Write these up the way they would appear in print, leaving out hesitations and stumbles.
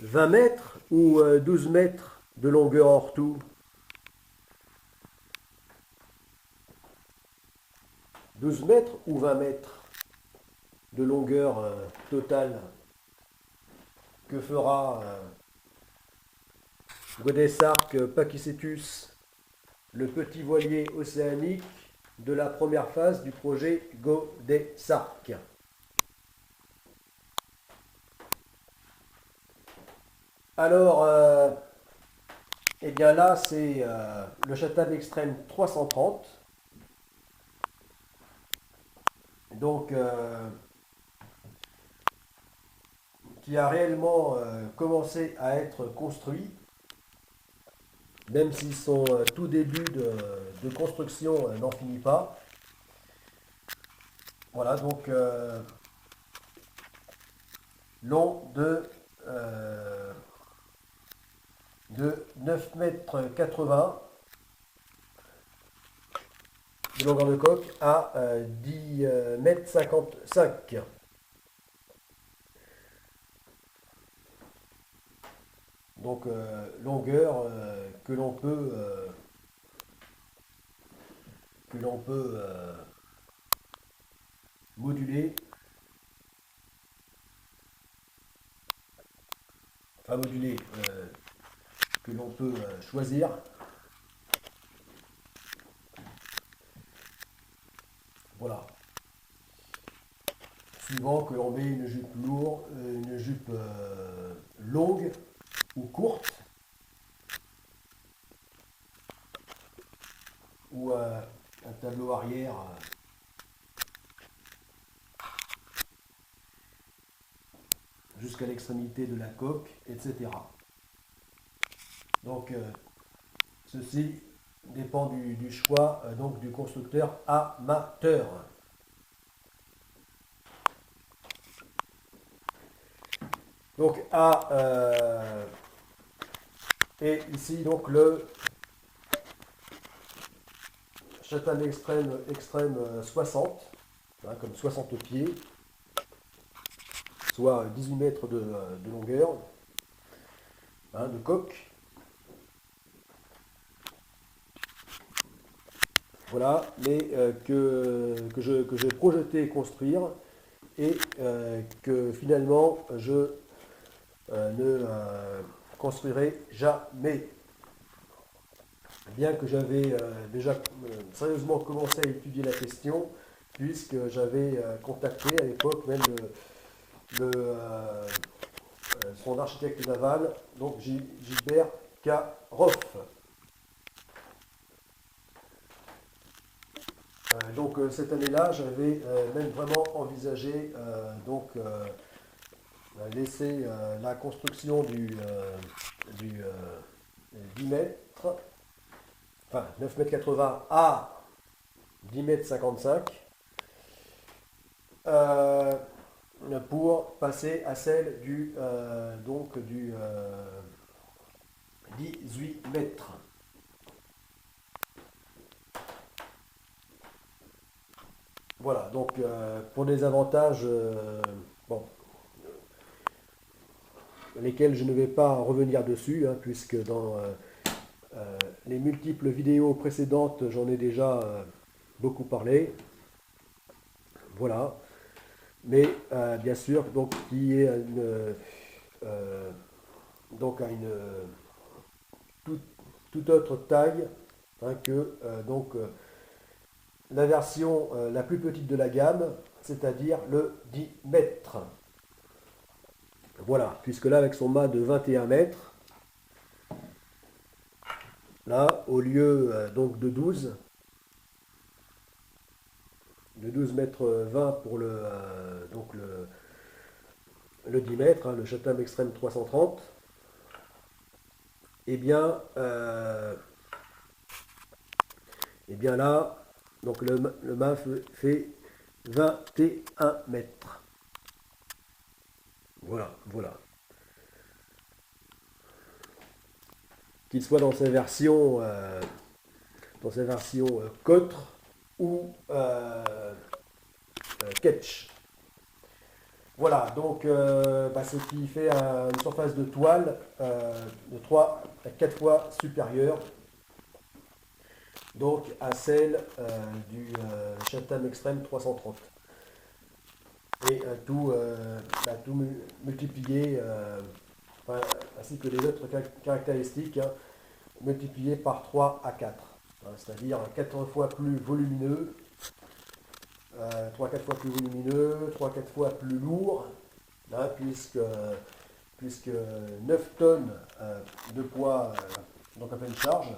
20 mètres ou 12 mètres de longueur hors tout? 12 mètres ou 20 mètres de longueur totale? Que fera Godesarc Pakicetus, le petit voilier océanique de la première phase du projet Godesarc? Alors, eh bien là, c'est le Chatham Extreme 330. Donc, qui a réellement commencé à être construit, même si son tout début de construction n'en finit pas. Voilà, donc long de 9 mètres 80 de longueur de coque à 10 mètres 55. Donc longueur que l'on peut moduler, enfin moduler, que l'on peut choisir. Voilà. Suivant que l'on met une jupe lourde, une jupe longue ou courte, ou un tableau arrière jusqu'à l'extrémité de la coque, etc. Donc ceci dépend du choix donc du constructeur amateur. Donc A et ici donc le Chatham extrême 60, hein, comme 60 pieds, soit 18 mètres de longueur, hein, de coque. Voilà, mais que j'ai projeté construire et que finalement je ne construirai jamais. Bien que j'avais déjà sérieusement commencé à étudier la question, puisque j'avais contacté à l'époque même son architecte naval, donc Gilbert Karoff. Donc cette année-là, j'avais même vraiment envisagé laisser la construction du 10 mètres, enfin 9 mètres 80 à 10 mètres 55 pour passer à celle du 18 mètres. Voilà, donc pour des avantages bon, lesquels je ne vais pas revenir dessus, hein, puisque dans les multiples vidéos précédentes, j'en ai déjà beaucoup parlé. Voilà. Mais bien sûr, donc qui est donc à une toute autre taille, hein, que la version la plus petite de la gamme, c'est-à-dire le 10 mètres. Voilà, puisque là, avec son mât de 21 mètres, là, au lieu donc de 12 mètres 20 pour le 10 mètres, hein, le Chatham Extreme 330, et bien là, donc le mât fait 21 mètres. Voilà, voilà. Qu'il soit dans sa version cotre ou ketch. Voilà, donc ce qui fait une surface de toile de 3 à 4 fois supérieure donc à celle du Chatham Extreme 330. Et tout multiplié, ainsi que les autres caractéristiques, hein, multiplié par 3 à 4. Hein, c'est-à-dire 4 fois plus volumineux, 3-4 fois plus volumineux, 3-4 fois plus lourd, hein, puisque 9 tonnes de poids, donc à pleine charge.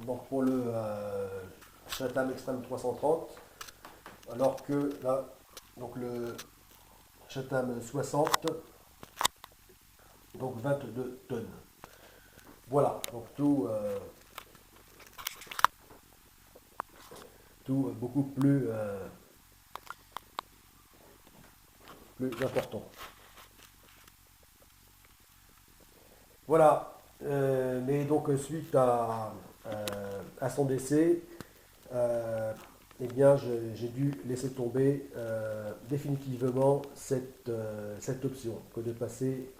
Donc pour le Chatham Extreme 330, alors que là, donc le Chatham 60, donc 22 tonnes. Voilà, donc tout beaucoup plus important. Voilà, mais donc suite à son décès, eh bien j'ai dû laisser tomber définitivement cette option que de passer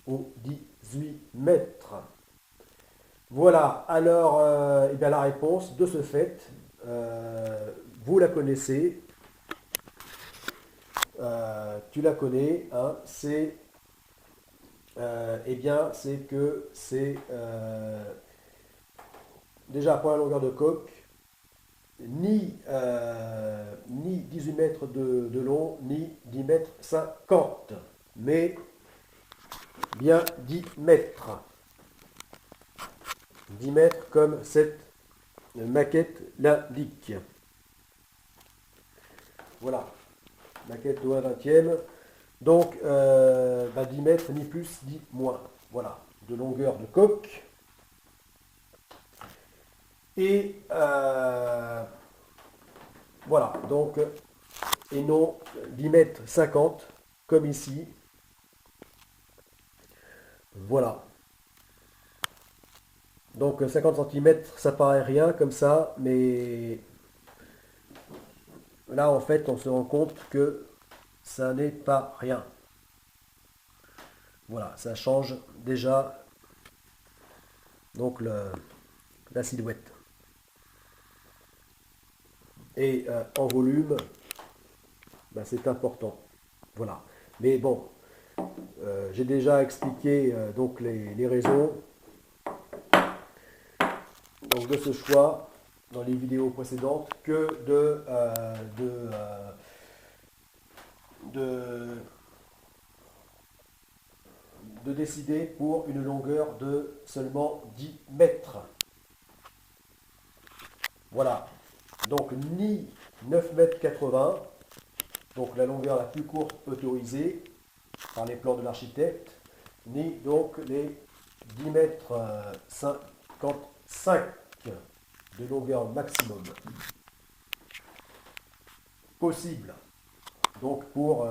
aux 18 mètres. Voilà, alors eh bien, la réponse de ce fait, vous la connaissez, tu la connais, hein, eh bien, c'est que c'est déjà pour la longueur de coque, ni 18 mètres de long, ni 10 mètres 50, mais bien 10 mètres. 10 mètres comme cette maquette l'indique. Voilà, maquette au 1/20. Donc 10 mètres, ni plus, ni moins. Voilà, de longueur de coque. Et voilà, donc, et non 10 mètres 50, comme ici. Voilà. Donc 50 centimètres, ça paraît rien comme ça, mais là en fait on se rend compte que ça n'est pas rien. Voilà, ça change déjà donc la silhouette. Et en volume, c'est important. Voilà. Mais bon, j'ai déjà expliqué donc les raisons donc, de ce choix dans les vidéos précédentes que de décider pour une longueur de seulement 10 mètres. Voilà. Donc ni 9 mètres 80, donc la longueur la plus courte autorisée par les plans de l'architecte, ni donc les 10 mètres 55 de longueur maximum possible. Donc pour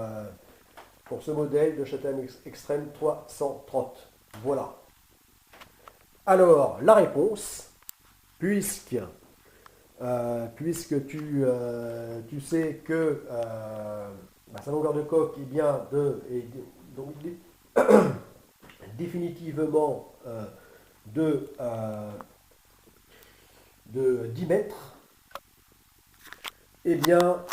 ce modèle de Chatham Extreme 330. Voilà. Alors, la réponse, puisque tu sais que sa longueur de coque est bien donc, définitivement de 10 mètres, eh bien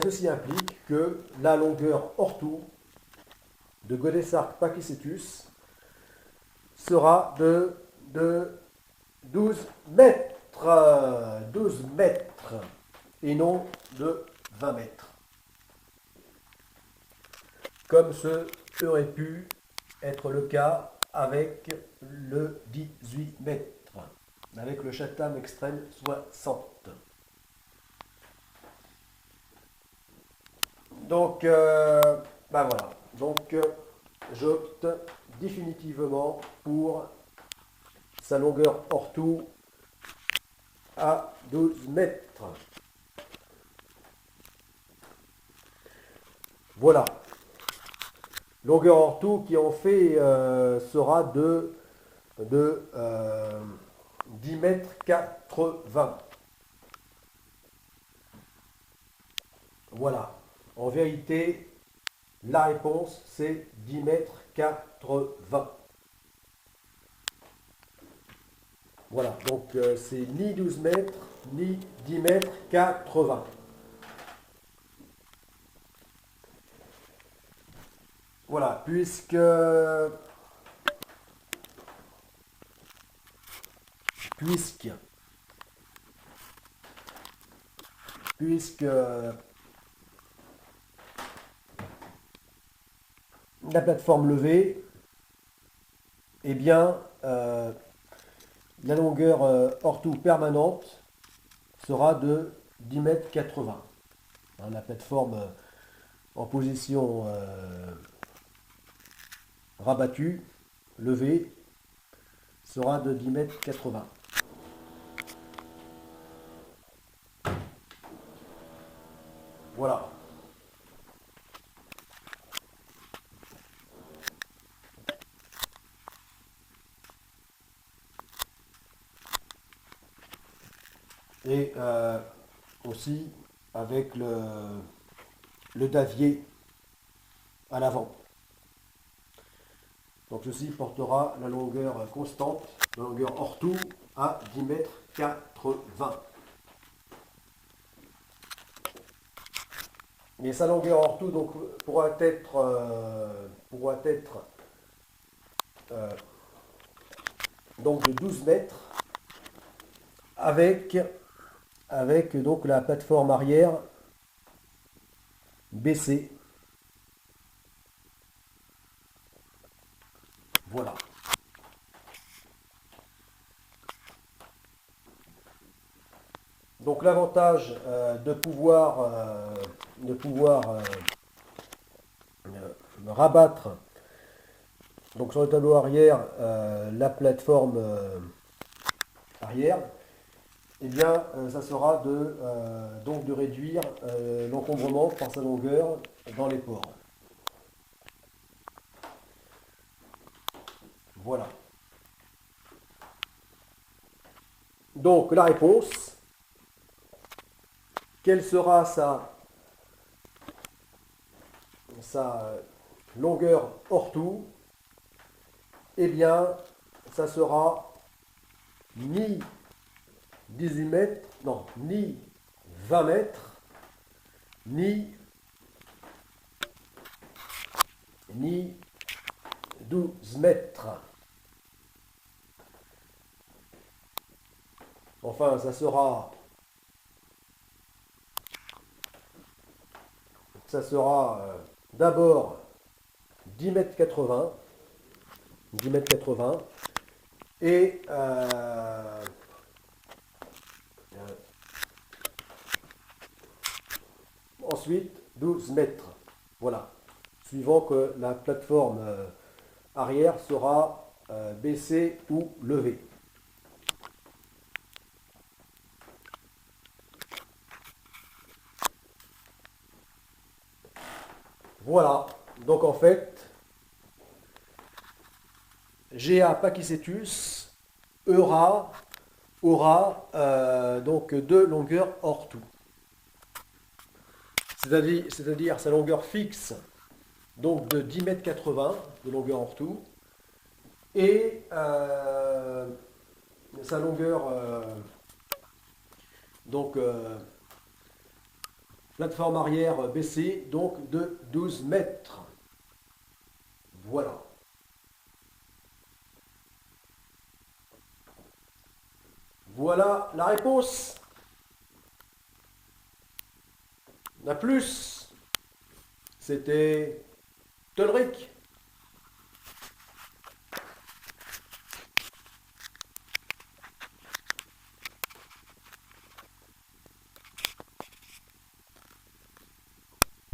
ceci implique que la longueur hors tout de Godesarc Pakicetus sera de 12 mètres. 12 mètres et non de 20 mètres. Comme ce aurait pu être le cas avec le 18 mètres, avec le Chatham Extreme 60. Donc, voilà. Donc, j'opte définitivement pour sa longueur hors tout à 12 mètres. Voilà. Longueur hors tout qui en fait sera de 10 mètres 80. Voilà. En vérité, la réponse, c'est 10 mètres 80. Voilà, donc c'est ni 12 mètres, ni 10 mètres 80. Voilà, puisque, puisque la plateforme levée, eh bien, la longueur hors tout permanente sera de 10 mètres 80. Hein, la plateforme en position rabattue, levée, sera de 10 mètres 80. Voilà. Et aussi avec le davier à l'avant. Donc ceci portera la longueur constante, la longueur hors tout à 10 mètres 80. Et sa longueur hors tout donc, pourra être euh, donc de 12 mètres avec donc la plateforme arrière baissée. Voilà. Donc l'avantage de pouvoir rabattre donc sur le tableau arrière la plateforme arrière, eh bien ça sera donc de réduire l'encombrement par sa longueur dans les ports. Voilà. Donc la réponse, quelle sera sa longueur hors tout? Eh bien, ça sera ni 18 mètres, non, ni 20 mètres, ni 12 mètres. Enfin, ça sera d'abord 10 mètres 80, 10 mètres 80, et ensuite 12 mètres. Voilà. Suivant que la plateforme arrière sera baissée ou levée. Voilà. Donc en fait, GA Pakicetus aura donc deux longueurs hors tout. C'est-à-dire sa longueur fixe donc de 10 mètres 80 de longueur hors tout et sa longueur donc plateforme arrière baissée donc de 12 mètres. Voilà. Voilà la réponse. La plus, c'était Tolric.